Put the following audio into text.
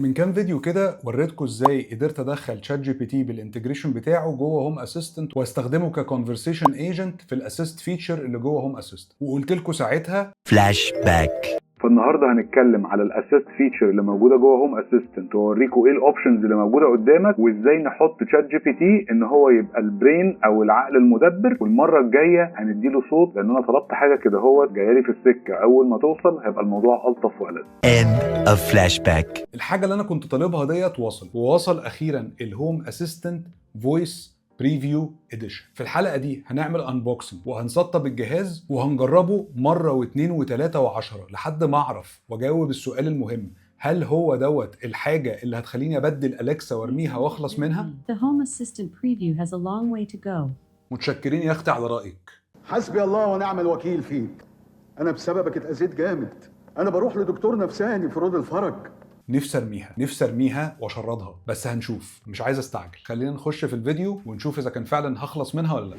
من كام فيديو كده وريتكم ازاي قدرت ادخل شات جي بي تي بالانتجريشن بتاعه جوه هوم اسيستنت واستخدمه ككونفرسيشن ايجنت في الاسيست فيتشر اللي جوه هوم اسيستنت، وقلت لكم ساعتها فلاش باك. فالنهارده هنتكلم على الاسيست فيتشر اللي موجوده جوه هوم اسيستنت واوريكم ايه الاوبشنز اللي موجوده قدامك وازاي نحط شات جي بي تي ان هو يبقى البرين او العقل المدبر. والمره الجايه هنديله صوت لان انا طلبت حاجه كده هو جايه في السكه، اول ما توصل هيبقى الموضوع الطف والذ. End of flashback. الحاجه اللي انا كنت طالبها ديت ووصل اخيرا الهوم اسيستنت فويس بريفيو اديشن. في الحلقه دي هنعمل انبوكسنج وهنسطب الجهاز وهنجربه مره واثنين وثلاثه وعشرة لحد ما اعرف واجاوب السؤال المهم: هل هو دوت الحاجه اللي هتخليني ابدل اليكسا وارميها واخلص منها؟ The Home Assistant preview has a long way to go. متشكرين يا اختي على رايك. حسبي الله ونعم الوكيل فيك. انا بسببك اتأذيت جامد. انا بروح لدكتور نفساني في رود الفرج. نفسي ارميها واشردها، بس هنشوف، مش عايز استعجل. خلينا نخش في الفيديو ونشوف اذا كان فعلا هخلص منها ولا لا.